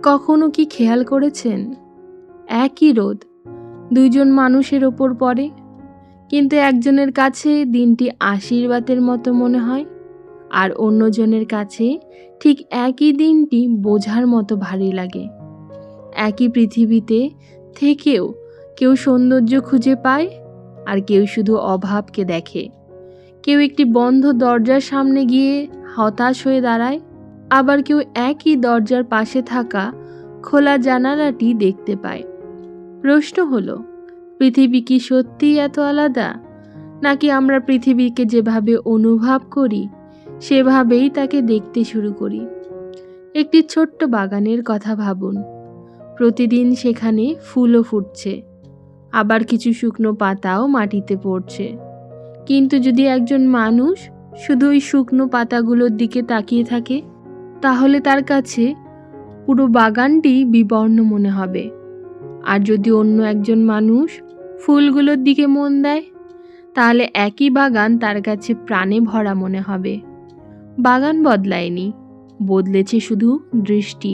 কখনো কি খেয়াল করেছেন, একই রোদ দুইজন মানুষের ওপর পড়ে, কিন্তু একজনের কাছে দিনটি আশীর্বাদের মতো মনে হয়, আর অন্যজনের কাছে ঠিক একই দিনটি বোঝার মতো ভারী লাগে। একই পৃথিবীতে থেকেও কেউ সৌন্দর্য খুঁজে পায়, আর কেউ শুধু অভাবকে দেখে। কেউ একটি বন্ধ দরজার সামনে গিয়ে হতাশ হয়ে দাঁড়ায়, আবার কেউ একই দরজার পাশে থাকা খোলা জানালাটি দেখতে পায়। প্রশ্ন হলো, পৃথিবী কি সত্যিই এত আলাদা, নাকি আমরা পৃথিবীকে যেভাবে অনুভব করি সেভাবেই তাকে দেখতে শুরু করি? একটি ছোট্ট বাগানের কথা ভাবুন। প্রতিদিন সেখানে ফুলও ফুটছে, আবার কিছু শুকনো পাতাও মাটিতে পড়ছে। কিন্তু যদি একজন মানুষ শুধু ওই শুকনো পাতাগুলোর দিকে তাকিয়ে থাকে, তাহলে তার কাছে পুরো বাগানটি বিবর্ণ মনে হবে। আর যদি অন্য একজন মানুষ ফুলগুলোর দিকে মন দেয়, তাহলে একই বাগান তার কাছে প্রাণে ভরা মনে হবে। বাগান বদলায়নি, বদলেছে শুধু দৃষ্টি।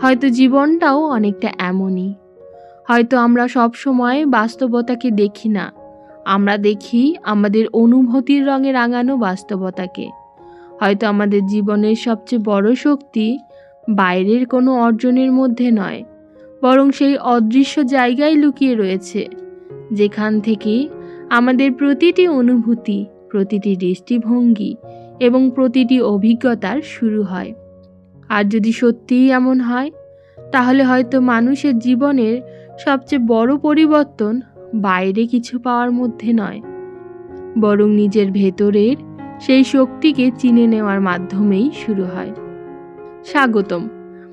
হয়তো জীবনটাও অনেকটা এমনই। হয়তো আমরা সব সময় বাস্তবতাকে দেখি না, আমরা দেখি আমাদের অনুভূতির রঙে রাঙানো বাস্তবতাকে। হয়তো আমাদের জীবনের সবচেয়ে বড় শক্তি বাইরের কোনো অর্জনের মধ্যে নয়, বরং সেই অদৃশ্য জায়গায় লুকিয়ে রয়েছে, যেখান থেকে আমাদের প্রতিটি অনুভূতি, প্রতিটি দৃষ্টিভঙ্গি এবং প্রতিটি অভিজ্ঞতার শুরু হয়। আর যদি সত্যিই এমন হয়, তাহলে হয়তো মানুষের জীবনের সবচেয়ে বড় পরিবর্তন বাইরে কিছু পাওয়ার মধ্যে নয়, বরং নিজের ভেতরের সেই শক্তিকে চিনে নেওয়ার মাধ্যমেই শুরু হয়। স্বাগতম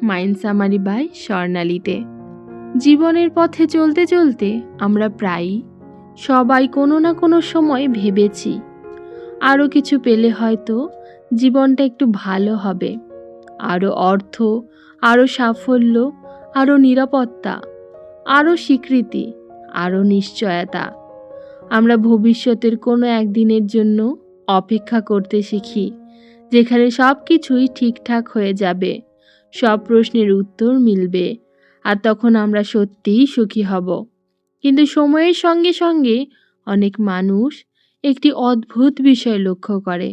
মাইন্ড সামারি বাই স্বর্ণালীতে। জীবনের পথে চলতে চলতে আমরা প্রায়ই সবাই কোনো না কোনো সময় ভেবেছি, আরও কিছু পেলে হয়তো জীবনটা একটু ভালো হবে। আরও অর্থ, আরও সাফল্য, আরও নিরাপত্তা, আরও স্বীকৃতি, আরও নিশ্চয়তা। আমরা ভবিষ্যতের কোনো একদিনের জন্য অপেক্ষা করতে শিখি, যেখানে সব কিছুই ঠিকঠাক হয়ে যাবে, সব প্রশ্নের উত্তর মিলবে, আর তখন আমরা সত্যিই সুখী হব। কিন্তু সময়ের সঙ্গে সঙ্গে অনেক মানুষ একটি অদ্ভুত বিষয় লক্ষ্য করে।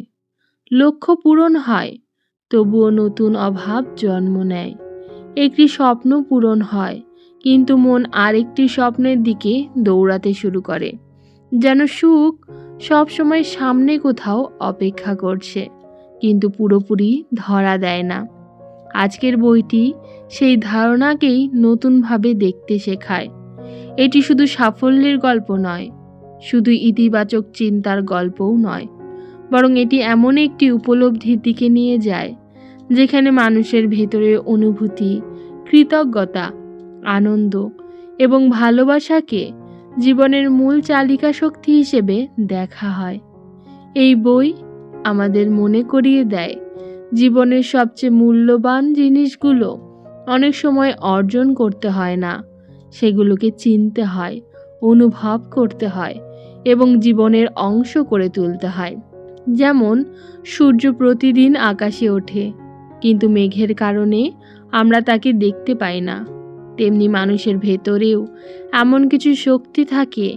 লক্ষ্য পূরণ হয়, তবুও নতুন অভাব জন্ম নেয়। একটি স্বপ্ন পূরণ হয়, কিন্তু মন আরেকটি স্বপ্নের দিকে দৌড়াতে শুরু করে, যেন সুখ সবসময় সামনে কোথাও অপেক্ষা করছে, কিন্তু পুরোপুরি ধরা দেয় না। আজকের বইটি সেই ধারণাকেই নতুনভাবে দেখতে শেখায়। এটি শুধু সাফল্যের গল্প নয়, শুধু ইতিবাচক চিন্তার গল্পও নয়, বরং এটি এমন একটি উপলব্ধির দিকে নিয়ে যায়, যেখানে মানুষের ভেতরের অনুভূতি, কৃতজ্ঞতা, আনন্দ এবং ভালোবাসাকে জীবনের মূল চালিকা শক্তি হিসেবে দেখা হয়। এই বই আমাদের মনে করিয়ে দেয়, জীবনের সবচেয়ে মূল্যবান জিনিসগুলো অনেক সময় অর্জন করতে হয় না, সেগুলোকে চিনতে হয়, অনুভব করতে হয় এবং জীবনের অংশ করে তুলতে হয়। যেমন সূর্য প্রতিদিন আকাশে ওঠে, কিন্তু মেঘের কারণে আমরা তাকে দেখতে পাই না, তেমনি মানুষের ভেতরেও এমন কিছু শক্তি থাকে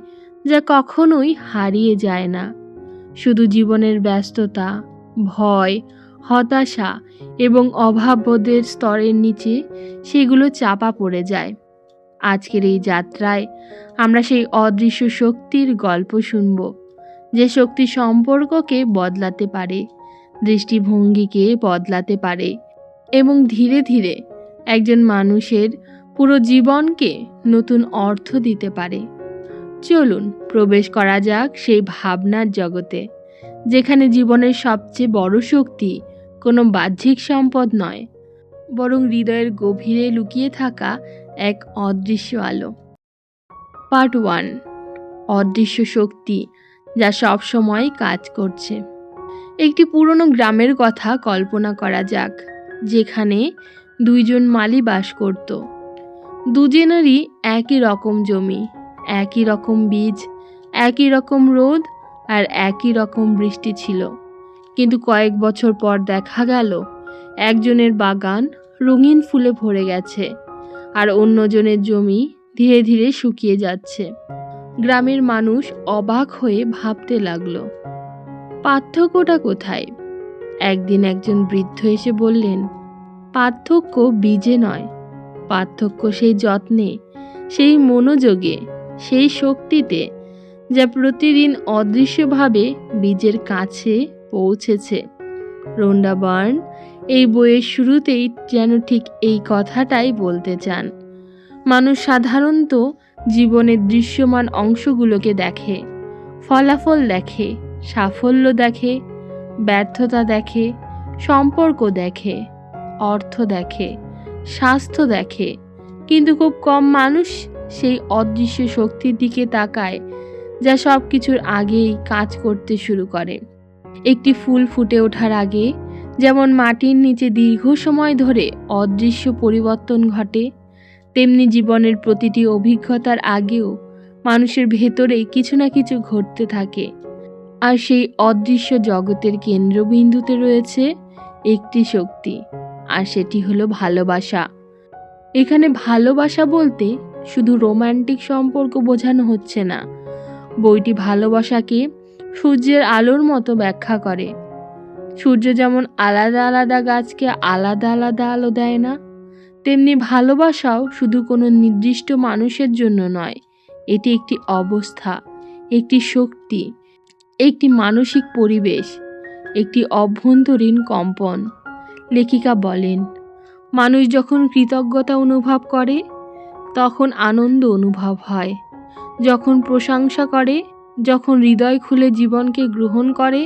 যা কখনোই হারিয়ে যায় না। শুধু জীবনের ব্যস্ততা, ভয়, হতাশা এবং অভাববোধের স্তরের নিচে সেগুলো চাপা পড়ে যায়। আজকের এই যাত্রায় আমরা সেই অদৃশ্য শক্তির গল্প শুনব, যে শক্তি সম্পর্ককে বদলাতে পারে, দৃষ্টিভঙ্গিকে বদলাতে পারে এবং ধীরে ধীরে একজন মানুষের পুরো জীবনকে নতুন অর্থ দিতে পারে। চলুন প্রবেশ করা যাক সেই ভাবনার জগতে, যেখানে জীবনের সবচেয়ে বড় শক্তি কোনো বাহ্যিক সম্পদ নয়, বরং হৃদয়ের গভীরে লুকিয়ে থাকা এক অদৃশ্য আলো। পার্ট 1, অদৃশ্য শক্তি যা সব সময় কাজ করছে। একটি পুরনো গ্রামের কথা কল্পনা করা যাক, যেখানে দুইজন মালি বাস করত। দুজনেরই একই রকম জমি, একই রকম বীজ, একই রকম রোদ আর একই রকম বৃষ্টি ছিল। কিন্তু কয়েক বছর পর দেখা গেল, একজনের বাগান রঙিন ফুলে ভরে গেছে, আর অন্যজনের জমি ধীরে ধীরে শুকিয়ে যাচ্ছে। গ্রামের মানুষ অবাক হয়ে ভাবতে লাগলো, পার্থক্যটা কোথায়? একদিন একজন বৃদ্ধ এসে বললেন, পার্থক্য বীজে নয়, পার্থক্য সেই যত্নে, সেই মনোযোগে, সেই শক্তিতে যা প্রতিদিন অদৃশ্যভাবে বীজের কাছে পৌঁছেছে। রোন্ডা বার্ন এই বইয়ের শুরুতেই যেন ঠিক এই কথাটাই বলতে চান। মানুষ সাধারণত জীবনের দৃশ্যমান অংশগুলোকে দেখে, ফলাফল দেখে, সাফল্য দেখে, ব্যর্থতা দেখে, সম্পর্ক দেখে, অর্থ দেখে, স্বাস্থ্য দেখে, কিন্তু খুব কম মানুষ সেই অদৃশ্য শক্তির দিকে তাকায় যা সব কিছুর আগেই কাজ করতে শুরু করে। একটি ফুল ফুটে ওঠার আগে যেমন মাটির নিচে দীর্ঘ সময় ধরে অদৃশ্য পরিবর্তন ঘটে, তেমনি জীবনের প্রতিটি অভিজ্ঞতার আগেও মানুষের ভেতরেই কিছু না কিছু ঘটতে থাকে। আর সেই অদৃশ্য জগতের কেন্দ্রবিন্দুতে রয়েছে একটি শক্তি, আর সেটি হলো ভালোবাসা। এখানে ভালোবাসা বলতে শুধু রোমান্টিক সম্পর্ক বোঝানো হচ্ছে না। বইটি ভালোবাসাকে সূর্যের আলোর মতো ব্যাখ্যা করে। সূর্য যেমন আলাদা আলাদা গাছকে আলাদা আলাদা আলো দেয় না, তেমনি ভালোবাসাও শুধু কোনো নির্দিষ্ট মানুষের জন্য নয়। এটি একটি অবস্থা, একটি শক্তি, একটি মানসিক পরিবেশ, একটি অভ্যন্তরীণ কম্পন। লেখিকা বলেন, মানুষ যখন কৃতজ্ঞতা অনুভব করে তখন আনন্দ অনুভব হয়, যখন প্রশংসা করে, যখন হৃদয় খুলে জীবনকে গ্রহণ করে,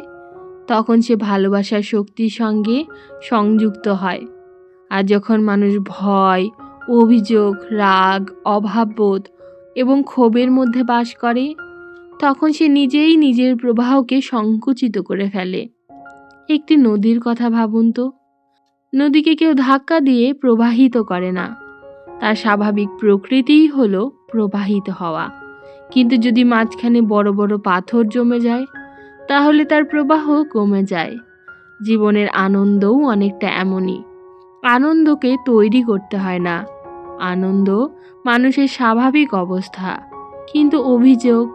তখন সে ভালোবাসার শক্তির সঙ্গে সংযুক্ত হয়। আর যখন মানুষ ভয়, অভিযোগ, রাগ, অভাববোধ এবং ক্ষোভের মধ্যে বাস করে, তখন সে নিজেই নিজের প্রবাহকে সংকুচিত করে ফেলে। একটি নদীর কথা ভাবুন তো। নদীকে কেউ ধাক্কা দিয়ে প্রবাহিত করে না, তার স্বাভাবিক প্রকৃতিই হলো প্রবাহিত হওয়া। কিন্তু যদি মাঝখানে বড় বড় পাথর জমে যায়, তাহলে তার প্রবাহ কমে যায়। জীবনের আনন্দও অনেকটা এমনই। আনন্দকে তৈরি করতে হয় না, আনন্দ মানুষের স্বাভাবিক অবস্থা। কিন্তু অভিযোগ,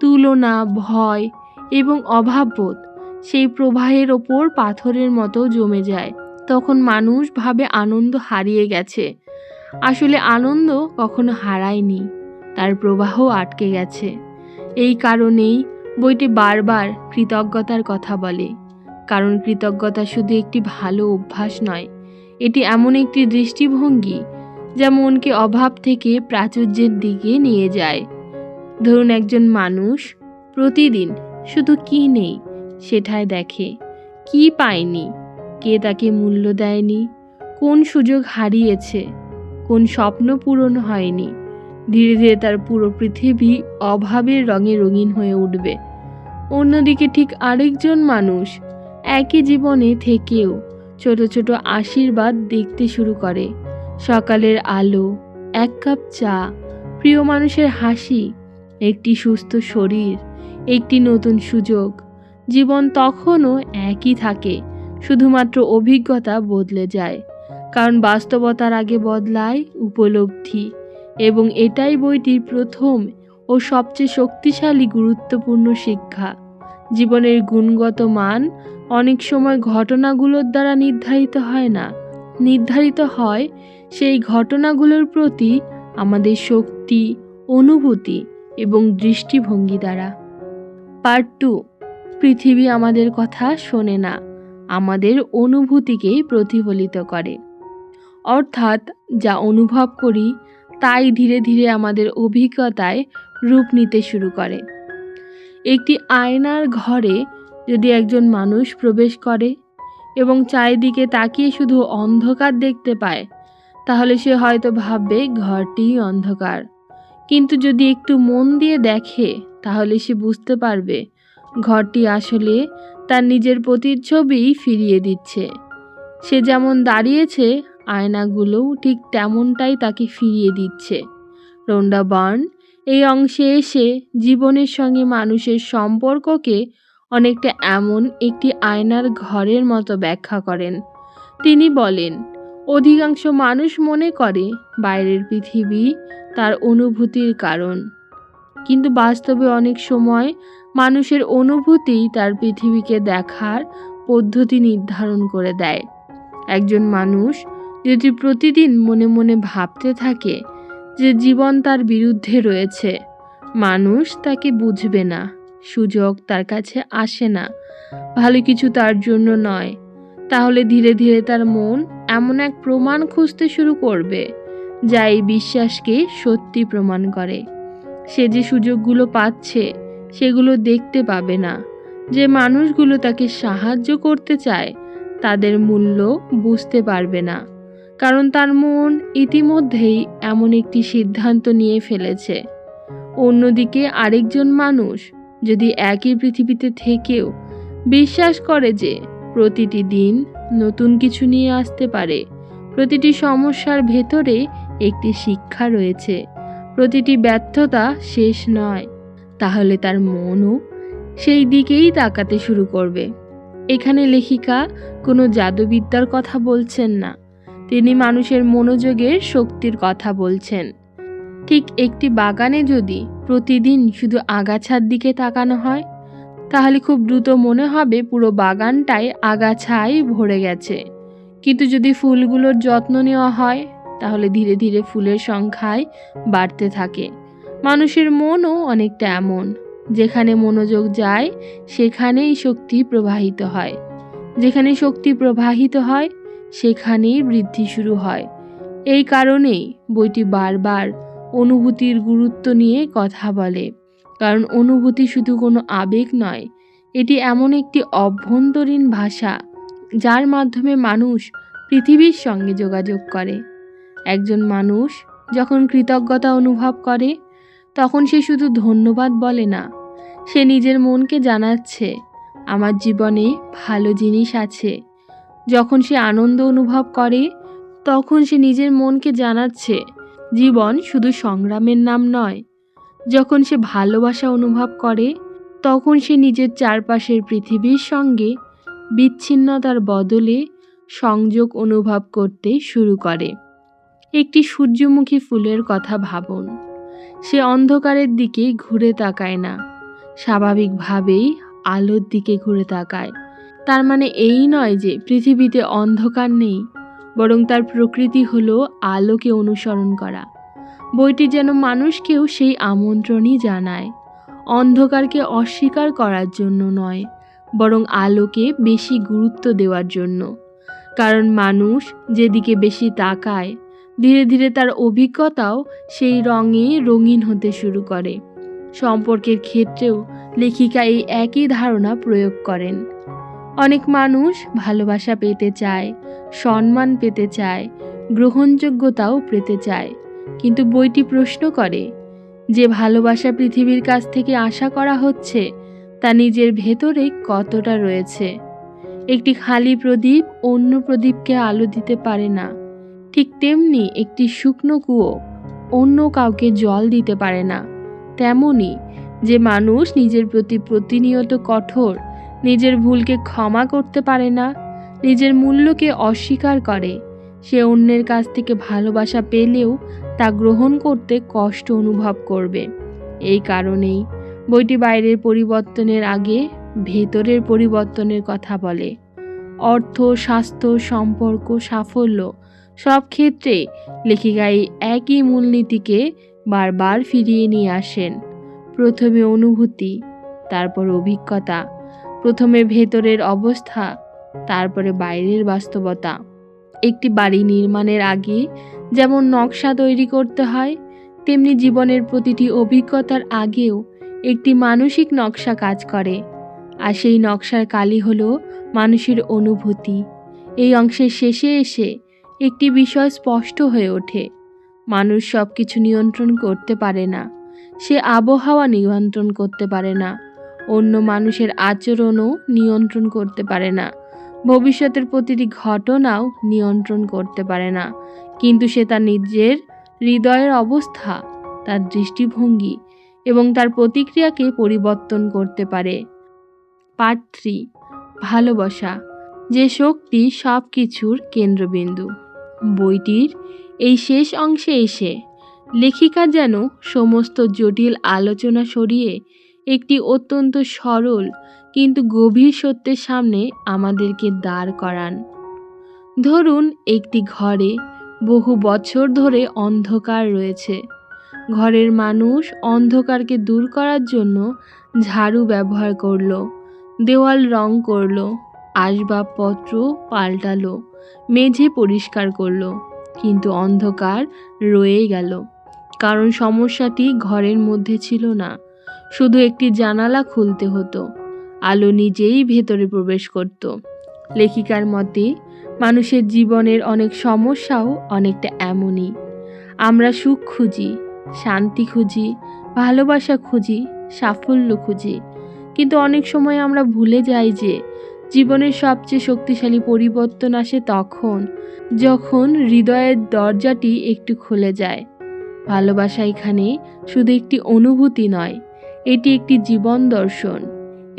তুলনা, ভয় এবং অভাববোধ সেই প্রবাহের ওপর পাথরের মতো জমে যায়। তখন মানুষ ভাবে আনন্দ হারিয়ে গেছে। আসলে আনন্দ কখনো হারায়নি, তার প্রবাহ আটকে গেছে। এই কারণেই বইটি বারবার কৃতজ্ঞতার কথা বলে, কারণ কৃতজ্ঞতা শুধু একটি ভালো অভ্যাস নয়, এটি এমন একটি দৃষ্টিভঙ্গি যা মনকে অভাব থেকে প্রাচুর্যের দিকে নিয়ে যায়। ধরুন, একজন মানুষ প্রতিদিন শুধু কি নেই সেটাই দেখে, কি পায়নি, কে তাকে মূল্য দেয়নি, কোন সুযোগ হারিয়েছে, কোন স্বপ্ন পূরণ হয়নি। ধীরে ধীরে তার পুরো পৃথিবী অভাবের রঙে রঙিন হয়ে উঠবে। অন্যদিকে ঠিক আরেকজন মানুষ একই জীবনে থেকেও ছোট ছোট আশীর্বাদ দেখতে শুরু করে। সকালের আলো, এক কাপ চা, প্রিয় মানুষের হাসি, একটি সুস্থ শরীর, একটি নতুন সুযোগ। জীবন তখনও একই থাকে, শুধুমাত্র অভিজ্ঞতা বদলে যায়। কারণ বাস্তবতার আগে বদলায় উপলব্ধি, এবং এটাই বইটির প্রথম ও সবচেয়ে শক্তিশালী গুরুত্বপূর্ণ শিক্ষা। জীবনের গুণগত মান অনেক সময় ঘটনাগুলোর দ্বারা নির্ধারিত হয় না, নির্ধারিত হয় সেই ঘটনাগুলোর প্রতি আমাদের শক্তি, অনুভূতি এবং দৃষ্টিভঙ্গি দ্বারা। পার্ট 2, পৃথিবী আমাদের কথা শোনে না, আমাদের অনুভূতিকেই প্রতিফলিত করে। অর্থাৎ যা অনুভব করি তাই ধীরে ধীরে আমাদের অভিজ্ঞতায় রূপ নিতে শুরু করে। একটি আয়নার ঘরে যদি একজন মানুষ প্রবেশ করে এবং চারিদিকে তাকিয়ে শুধু অন্ধকার দেখতে পায়, তাহলে সে হয়তো ভাববে ঘরটিই অন্ধকার। কিন্তু যদি একটু মন দিয়ে দেখে, তাহলে সে বুঝতে পারবে ঘরটি আসলে তার নিজের প্রতিচ্ছবিই ফিরিয়ে দিচ্ছে। সে যেমন দাঁড়িয়েছে, আয়নাগুলোও ঠিক তেমনটাই তাকে ফিরিয়ে দিচ্ছে। রোন্ডা বার্ন এই অংশে এসে জীবনের সঙ্গে মানুষের সম্পর্ককে অনেকটা এমন একটি আয়নার ঘরের মতো ব্যাখ্যা করেন। তিনি বলেন, অধিকাংশ মানুষ মনে করে বাইরের পৃথিবী তার অনুভূতির কারণ, কিন্তু বাস্তবে অনেক সময় মানুষের অনুভূতিই তার পৃথিবীকে দেখার পদ্ধতি নির্ধারণ করে দেয়। একজন মানুষ যদি প্রতিদিন মনে মনে ভাবতে থাকে যে জীবন তার বিরুদ্ধে রয়েছে, মানুষ তাকে বুঝবে না, সুযোগ তার কাছে আসে না, ভালো কিছু তার জন্য নয়, তাহলে ধীরে ধীরে তার মন এমন এক প্রমাণ খুঁজতে শুরু করবে যা এই বিশ্বাসকে সত্যি প্রমাণ করে। সে যে সুযোগগুলো পাচ্ছে সেগুলো দেখতে পাবে না। যে মানুষগুলো তাকে সাহায্য করতে চায় তাদের মূল্য বুঝতে পারবে না, কারণ তার মন ইতিমধ্যেই এমন একটি সিদ্ধান্ত নিয়ে ফেলেছে। অন্যদিকে আরেকজন মানুষ যদি একই পৃথিবীতে থেকেও বিশ্বাস করে যে প্রতিটি দিন নতুন কিছু নিয়ে আসতে পারে, প্রতিটি সমস্যার ভেতরে একটি শিক্ষা রয়েছে, প্রতিটি ব্যর্থতা শেষ নয়, তাহলে তার মনও সেই দিকেই তাকাতে শুরু করবে। এখানে লেখিকা কোনো জাদুবিদ্যার কথা বলছেন না, তিনি মানুষের মনোযোগের শক্তির কথা বলছেন। ঠিক একটি বাগানে যদি প্রতিদিন শুধু আগাছার দিকে তাকানো হয়, তাহলে খুব দ্রুত মনে হবে পুরো বাগানটাই আগাছায় ভরে গেছে। কিন্তু যদি ফুলগুলোর যত্ন নেওয়া হয়, তাহলে ধীরে ধীরে ফুলের সংখ্যায় বাড়তে থাকে। মানুষের মনও অনেকটা এমন, যেখানে মনোযোগ যায় সেখানেই শক্তি প্রবাহিত হয়, যেখানে শক্তি প্রবাহিত হয় সেখানেই বৃদ্ধি শুরু হয়। এই কারণেই বইটি বারবার অনুভূতির গুরুত্ব নিয়ে কথা বলে, কারণ অনুভূতি শুধু কোনো আবেগ নয়, এটি এমন একটি অভ্যন্তরীণ ভাষা যার মাধ্যমে মানুষ পৃথিবীর সঙ্গে যোগাযোগ করে। একজন মানুষ যখন কৃতজ্ঞতা অনুভব করে, তখন সে শুধু ধন্যবাদ বলে না, সে নিজের মনকে জানাচ্ছে আমার জীবনে ভালো জিনিস আছে। যখন সে আনন্দ অনুভব করে, তখন সে নিজের মনকে জানাচ্ছে জীবন শুধু সংগ্রামের নাম নয়। যখন সে ভালোবাসা অনুভব করে, তখন সে নিজের চারপাশের পৃথিবীর সঙ্গে বিচ্ছিন্নতার বদলে সংযোগ অনুভব করতে শুরু করে। একটি সূর্যমুখী ফুলের কথা ভাবুন, সে অন্ধকারের দিকে ঘুরে তাকায় না, স্বাভাবিকভাবেই আলোর দিকে ঘুরে তাকায়। তার মানে এই নয় যে পৃথিবীতে অন্ধকার নেই, বরং তার প্রকৃতি হলো আলোকে অনুসরণ করা। বইটি যেন মানুষকেও সেই আমন্ত্রণই জানায়, অন্ধকারকে অস্বীকার করার জন্য নয়, বরং আলোকে বেশি গুরুত্ব দেওয়ার জন্য। কারণ মানুষ যেদিকে বেশি তাকায়, ধীরে ধীরে তার অভিজ্ঞতাও সেই রঙে রঙিন হতে শুরু করে। সম্পর্কের ক্ষেত্রেও লেখিকা এই একই ধারণা প্রয়োগ করেন। অনেক মানুষ ভালোবাসা পেতে চায়, সম্মান পেতে চায়, গ্রহণযোগ্যতাও পেতে চায়, কিন্তু বইটি প্রশ্ন করে যে ভালোবাসা পৃথিবীর কাছ থেকে আশা করা হচ্ছে তা নিজের ভেতরে কতটা রয়েছে। একটি খালি প্রদীপ অন্য প্রদীপকে আলো দিতে পারে না, ঠিক তেমনি একটি শুকনো কুয়ো অন্য কাউকে জল দিতে পারে না। তেমনি যে মানুষ নিজের প্রতি প্রতিনিয়ত কঠোর, নিজের ভুলকে ক্ষমা করতে পারে না, নিজের মূল্যকে অস্বীকার করে, সে অন্যের কাছ থেকে ভালোবাসা পেলেও তা গ্রহণ করতে কষ্ট অনুভব করবে। এই কারণেই বইটি বাইরের পরিবর্তনের আগে ভেতরের পরিবর্তনের কথা বলে। অর্থ, স্বাস্থ্য, সম্পর্ক, সাফল্য সব ক্ষেত্রে লেখিকা এই একই মূলনীতিকে বারবার ফিরিয়ে নিয়ে আসেন। প্রথমে অনুভূতি, তারপর অভিজ্ঞতা, প্রথমে ভেতরের অবস্থা, তারপরে বাইরের বাস্তবতা। একটি বাড়ি নির্মাণের আগে যেমন নকশা তৈরি করতে হয়, তেমনি জীবনের প্রতিটি অভিজ্ঞতার আগেও একটি মানসিক নকশা কাজ করে, আর সেই নকশার কালি হলো মানুষের অনুভূতি। এই অংশের শেষে এসে একটি বিষয় স্পষ্ট হয়ে ওঠে, মানুষ সব কিছু নিয়ন্ত্রণ করতে পারে না, সে আবহাওয়া নিয়ন্ত্রণ করতে পারে না, অন্য মানুষের আচরণও নিয়ন্ত্রণ করতে পারে না, ভবিষ্যতের প্রতিটি ঘটনাও নিয়ন্ত্রণ করতে পারে না, কিন্তু সে তার নিজের হৃদয়ের অবস্থা, তার দৃষ্টিভঙ্গি এবং তার প্রতিক্রিয়াকে পরিবর্তন করতে পারে। পার্ট 3, ভালোবাসা, যে শক্তি সব কিছুর কেন্দ্রবিন্দু। বইটির এই শেষ অংশে এসে লেখিকা যেন সমস্ত জটিল আলোচনা সরিয়ে একটি অত্যন্ত সরল কিন্তু গভীর সত্যের সামনে আমাদেরকে দাঁড় করান। ধরুন, একটি ঘরে বহু বছর ধরে অন্ধকার রয়েছে। ঘরের মানুষ অন্ধকারকে দূর করার জন্য ঝাড়ু ব্যবহার করলো, দেওয়াল রং করলো, আসবাবপত্র পাল্টালো, মেঝে পরিষ্কার করলো, কিন্তু অন্ধকার রয়ে গেল। কারণ সমস্যাটি ঘরের মধ্যে ছিল না, শুধু একটি জানালা খুলতে হতো, আলো নিজেই ভেতরে প্রবেশ করত। লেখিকার মতে মানুষের জীবনের অনেক সমস্যাও অনেকটা এমনই। আমরা সুখ খুঁজি, শান্তি খুঁজি, ভালোবাসা খুঁজি, সাফল্য খুঁজি, কিন্তু অনেক সময় আমরা ভুলে যাই যে জীবনের সবচেয়ে শক্তিশালী পরিবর্তন আসে তখন যখন হৃদয়ের দরজাটি একটু খুলে যায়। ভালোবাসা এখানে শুধু একটি অনুভূতি নয়, এটি একটি জীবন দর্শন,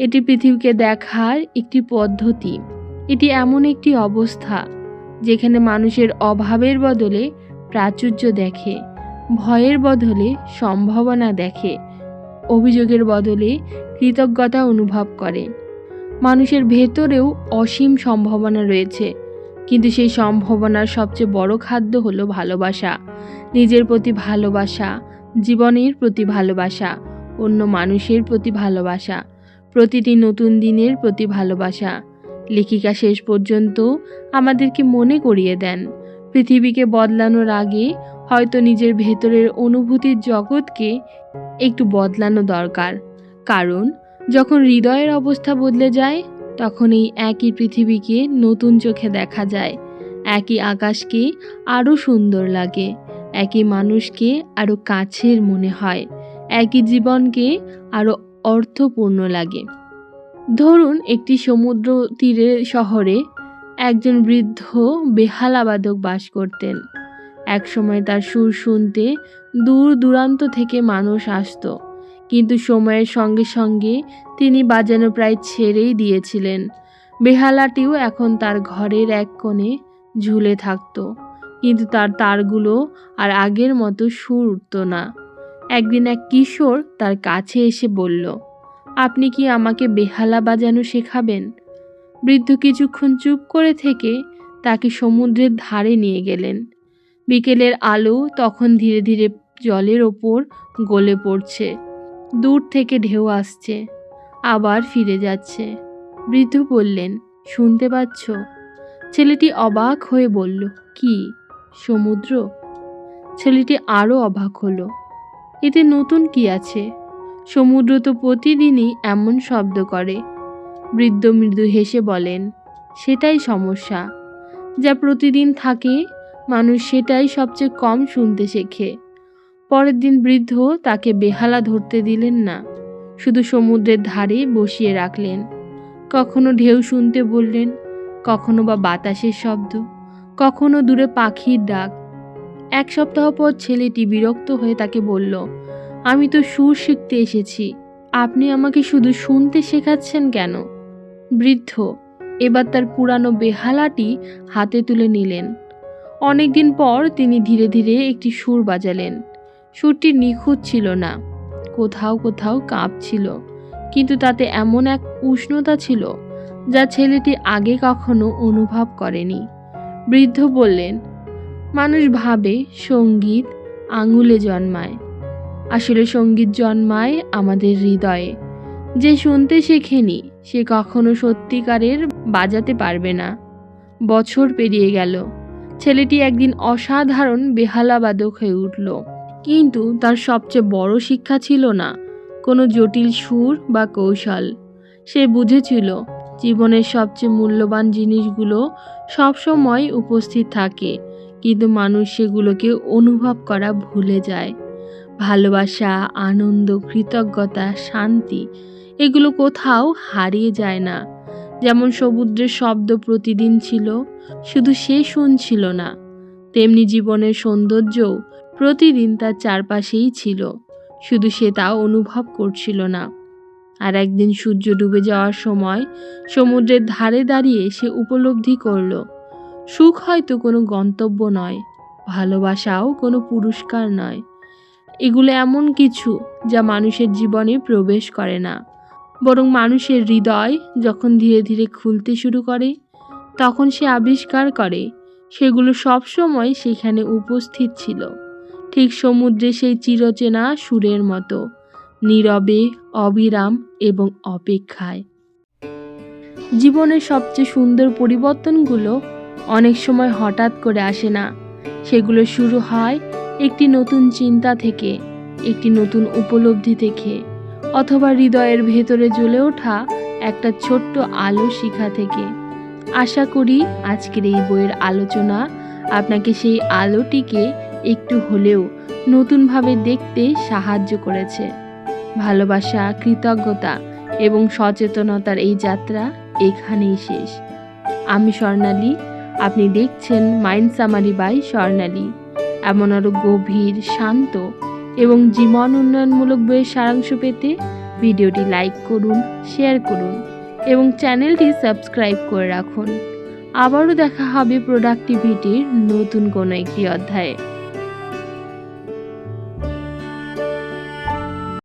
এটি পৃথিবীকে দেখার একটি পদ্ধতি। এটি এমন একটি অবস্থা যেখানে মানুষের অভাবের বদলে প্রাচুর্য দেখে, ভয়ের বদলে সম্ভাবনা দেখে, অভিযোগের বদলে কৃতজ্ঞতা অনুভব করে। মানুষের ভেতরেও অসীম সম্ভাবনা রয়েছে, কিন্তু সেই সম্ভাবনার সবচেয়ে বড় খাদ্য হলো ভালোবাসা। নিজের প্রতি ভালোবাসা, জীবনের প্রতি ভালোবাসা, অন্য মানুষের প্রতি ভালোবাসা, প্রতিটি নতুন দিনের প্রতি ভালোবাসা। লেখিকা শেষ পর্যন্ত আমাদেরকে মনে করিয়ে দেন, পৃথিবীকে বদলানোর আগে হয়তো নিজের ভেতরের অনুভূতির জগৎকে একটু বদলানো দরকার। কারণ যখন হৃদয়ের অবস্থা বদলে যায়, তখন এই একই পৃথিবীকে নতুন চোখে দেখা যায়, একই আকাশকে আরও সুন্দর লাগে, একই মানুষকে আরও কাছের মনে হয়, একই জীবনকে আরও অর্থপূর্ণ লাগে। ধরুন, একটি সমুদ্র তীরের শহরে একজন বৃদ্ধ বেহালাবাদক বাস করতেন। একসময় তার সুর শুনতে দূর দূরান্ত থেকে মানুষ আসতো, কিন্তু সময়ের সঙ্গে সঙ্গে তিনি বাজানো প্রায় ছেড়েই দিয়েছিলেন। বেহালাটিও এখন তার ঘরের এক কোণে ঝুলে থাকতো, কিন্তু তার তারগুলো আর আগের মতো সুর উঠত না। একদিন এক কিশোর তার কাছে এসে বলল, আপনি কি আমাকে বেহালা বাজানো শেখাবেন? বৃদ্ধ কিছুক্ষণ চুপ করে থেকে তাকে সমুদ্রের ধারে নিয়ে গেলেন। বিকেলের আলো তখন ধীরে ধীরে জলের ওপর গলে পড়ছে, দূর থেকে ঢেউ আসছে, আবার ফিরে যাচ্ছে। বৃদ্ধ বললেন, শুনতে পাচ্ছ? ছেলেটি অবাক হয়ে বলল, কি, সমুদ্র? ছেলেটি আরও অবাক হলো, এতে নতুন কি আছে? সমুদ্র তো প্রতিদিনই এমন শব্দ করে। বৃদ্ধ মৃদু হেসে বলেন, সেটাই সমস্যা, যা প্রতিদিন থাকে মানুষ সেটাই সবচেয়ে কম শুনতে শেখে। পরের দিন বৃদ্ধ তাকে বেহালা ধরতে দিলেন না, শুধু সমুদ্রের ধারে বসিয়ে রাখলেন। কখনো ঢেউ শুনতে বললেন, কখনো বা বাতাসের শব্দ, কখনো দূরে পাখির ডাক। এক সপ্তাহ পর ছেলেটি বিরক্ত হয়ে তাকে বলল, আমি তো সুর শিখতে এসেছি, আপনি আমাকে শুধু শুনতে শেখাচ্ছেন কেন? বৃদ্ধ এবার তার পুরানো বেহালাটি হাতে তুলে নিলেন। অনেকদিন পর তিনি ধীরে ধীরে একটি সুর বাজালেন। সুরটি নিখুঁত ছিল না, কোথাও কোথাও কাঁপছিল, কিন্তু তাতে এমন এক উষ্ণতা ছিল যা ছেলেটি আগে কখনো অনুভব করেনি। বৃদ্ধ বললেন, মানুষ ভাবে সঙ্গীত আঙুলে জন্মায়, আসলে সঙ্গীত জন্মায় আমাদের হৃদয়ে। যে শুনতে শেখেনি সে কখনো সত্যিকারের বাজাতে পারবে না। বছর পেরিয়ে গেল, ছেলেটি একদিন অসাধারণ বেহালাবাদক হয়ে উঠল, কিন্তু তার সবচেয়ে বড় শিক্ষা ছিল না কোনো জটিল সুর বা কৌশল। সে বুঝেছিল জীবনের সবচেয়ে মূল্যবান জিনিসগুলো সবসময় উপস্থিত থাকে, কিন্তু মানুষ সেগুলোকে অনুভব করা ভুলে যায়। ভালোবাসা, আনন্দ, কৃতজ্ঞতা, শান্তি, এগুলো কোথাও হারিয়ে যায় না। যেমন সমুদ্রের শব্দ প্রতিদিন ছিল, শুধু সে শুনছিল না, তেমনি জীবনের সৌন্দর্যও প্রতিদিন তার চারপাশেই ছিল, শুধু সে তা অনুভব করছিল না। আর একদিন সূর্য ডুবে যাওয়ার সময় সমুদ্রের ধারে দাঁড়িয়ে সে উপলব্ধি করল, সুখ হয়তো কোনো গন্তব্য নয়, ভালোবাসাও কোনো পুরস্কার নয়। এগুলো এমন কিছু যা মানুষের জীবনে প্রবেশ করে না, বরং মানুষের হৃদয় যখন ধীরে ধীরে খুলতে শুরু করে তখন সে আবিষ্কার করে সেগুলো সবসময় সেখানে উপস্থিত ছিল, ঠিক সমুদ্রে সেই চিরচেনা সুরের মতো, নীরবে, অবিরাম এবং অপেক্ষায়। জীবনের সবচেয়ে সুন্দর পরিবর্তনগুলো অনেক সময় হঠাৎ করে আসে না, সেগুলো শুরু হয় একটি নতুন চিন্তা থেকে, একটি নতুন উপলব্ধি থেকে, অথবা হৃদয়ের ভেতরে জ্বলে ওঠা একটা ছোট্ট আলো শিখা থেকে। আশা করি আজকের এই বইয়ের আলোচনা আপনাকে সেই আলোটিকে একটু হলেও নতুনভাবে দেখতে সাহায্য করেছে। ভালোবাসা, কৃতজ্ঞতা এবং সচেতনতার এই যাত্রা এখানেই শেষ। আমি স্বর্ণালী, আপনি দেখছেন মাইন্ড সামারি বাই স্বর্ণালী। এমন আরও গভীর, শান্ত এবং জীবন উন্নয়নমূলক বইয়ের সারাংশ পেতে ভিডিওটি লাইক করুন, শেয়ার করুন এবং চ্যানেলটি সাবস্ক্রাইব করে রাখুন। আবারও দেখা হবে প্রোডাক্টিভিটির নতুন কোনো একটি অধ্যায়ে।